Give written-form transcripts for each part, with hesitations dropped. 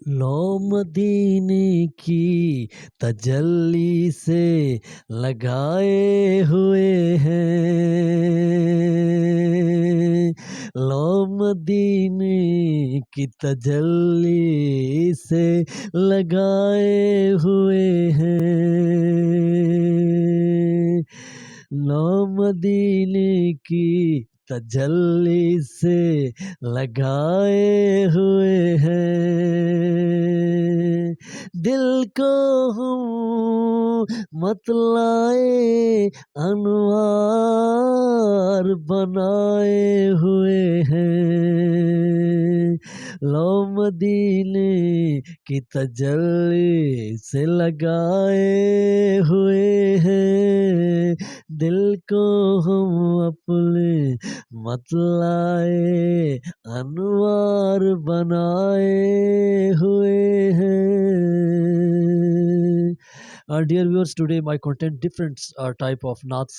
लो मदीने की तजल्ली से लगाए हुए हैं। लो मदीने की तजल्ली से लगाए हुए हैं। लो मदीने की तजल्ली से लगाए हुए हैं। दिल को हम मतलाए अनवार बनाए हुए हैं। लो मदीने की तजल्ली से लगाए हुए हैं। दिल को हम अपने मतलाए अनवार बनाए हुए हैं। Dear viewers, today my content different type of knots.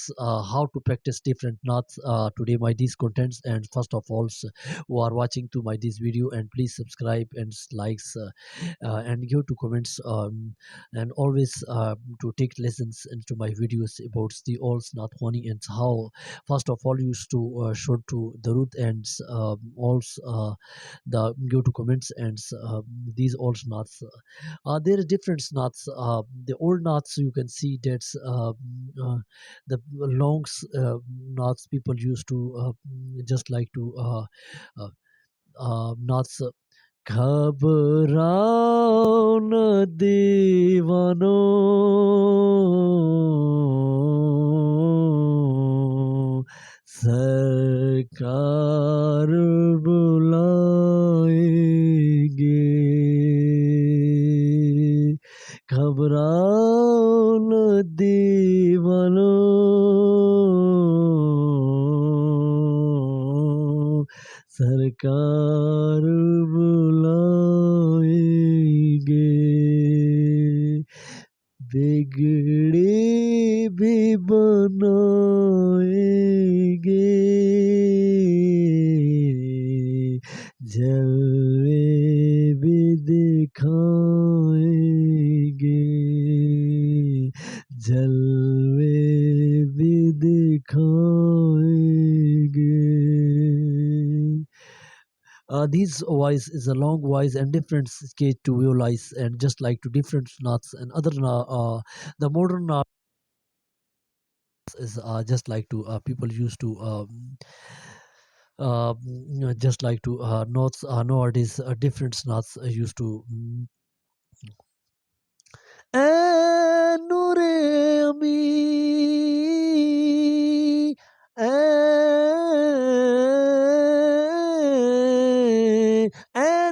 How to practice different knots today. My these contents, and first of all, who are watching to my this video, and please subscribe and likes and give to comments and always to take lessons into my videos about the all knot khawni and how first of all used to show to the root and also the give to comments and these all knots. There are different knots. The old knots you can see that's the long knots people used to just like to uh, knots. घबराओ न दीवानो सरकार बुलाएंगे। घबराओ न दीवानो सरकार बुलाएंगे। बिगड़ी भी बनाएंगे। जलवे भी दिखाएंगे। जलवे भी दिखाएंगे। These voice is a long voice and different scale to visualize and just like to different knots and other the modern is just like to people used to just like to knots nowadays different knots used to nure ami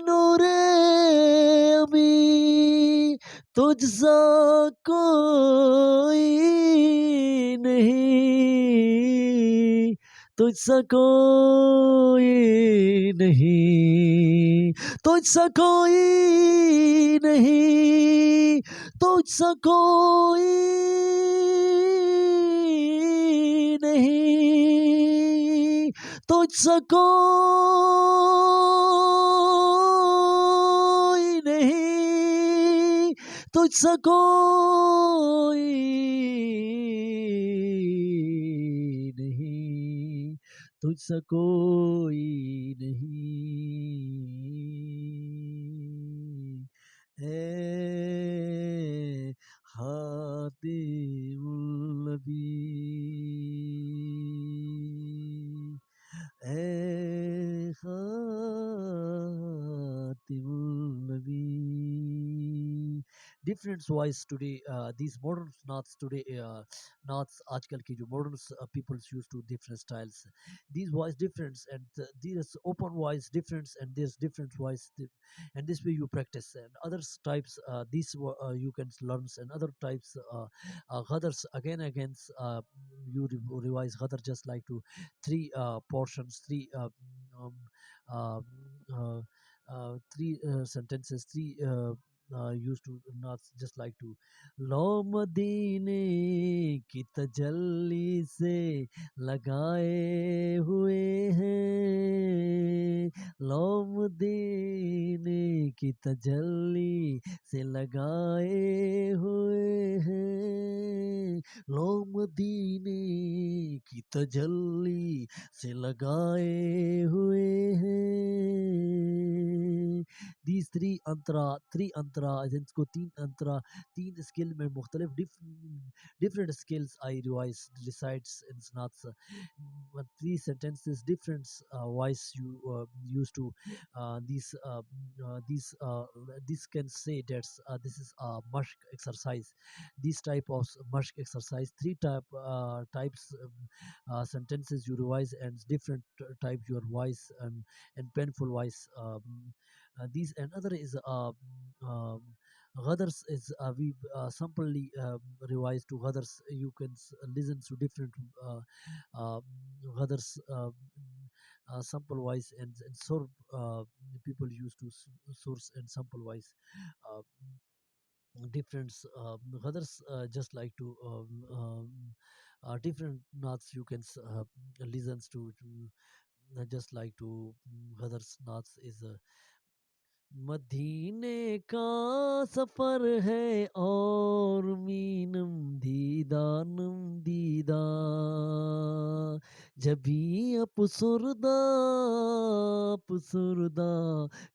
nure ami तुझसा कोई नहीं। तुझसा कोई नहीं। तुझसा कोई नहीं। तुझसा कोई नहीं। तुझसा कोई नहीं। तुझसा कोई नहीं। तुझसा कोई नहीं। है खातिमुल नबी। है खातिमुल नबी। different voice today these modern knots today knots आजकल की जो modern people use to different styles these voice difference and there's open voice difference and there's different voice and this way you practice and other types these you can learn and other types others again you revise other just like to three portions um, uh, three sentences three used to not just like to लो मदीने की तजल्ली से लगाए हुए हैं लो मदीने की तजल्ली से लगाए हुए हैं लो मदीने की तजल्ली से लगाए हुए हैं these three अंतरा जिनको तीन अंतरा तीन स्किल में मुख्तलिफ different skills I recites in Naats three sentences different voice you used to these this can say that this is a mashq exercise this type of mashq exercise three types sentences you revise and different type your voice and painful voice these another is others is we simply revise to others you can listen to different uh, others sample wise and sort people used to source and sample wise uh, different others just like to different knots you can listens to just like to others knots is मदीने का सफर है और मीनम दीदानम दीदा जभी अपसुरदा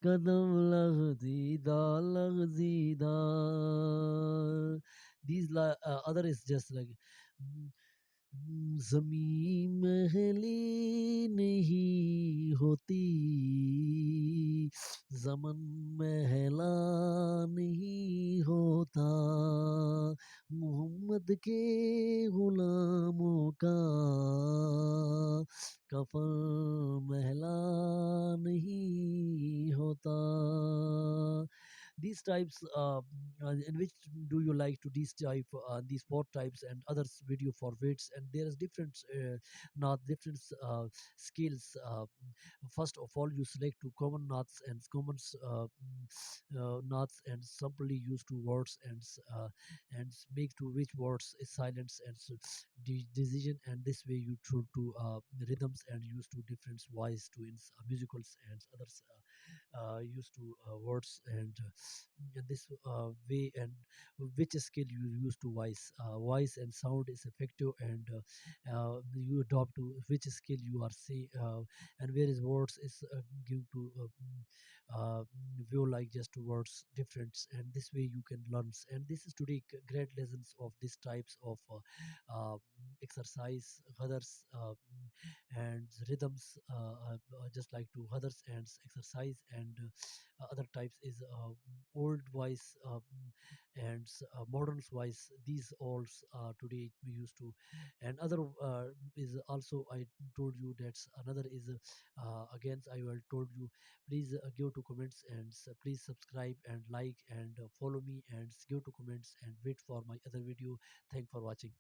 कदम लग जीदा these other is just like ज़मीं Mahali नहीं होती ज़मन महला नहीं होता मोहम्मद के गुलामों का कफन महला नहीं होता these types in which do you like to these type these sport types and others video for weights and there is different not different skills first of all you select two common knots and common knots and simply use two words and make to which words is silence and decision and this way you try to rhythms and use two different voice to musicals and others used to words and this way and which skill you use to voice and sound is effective and you adopt to which skill you are say and where is words is give to view like just two words difference and this way you can learn and this is today great lessons of these types of exercise others and rhythms just like to others and exercise and other types is old voice and modern voice these all today we used to and other is also I told you that another is again I will told you please give to comments and please subscribe and like and follow me and give to comments and wait for my other video thank for watching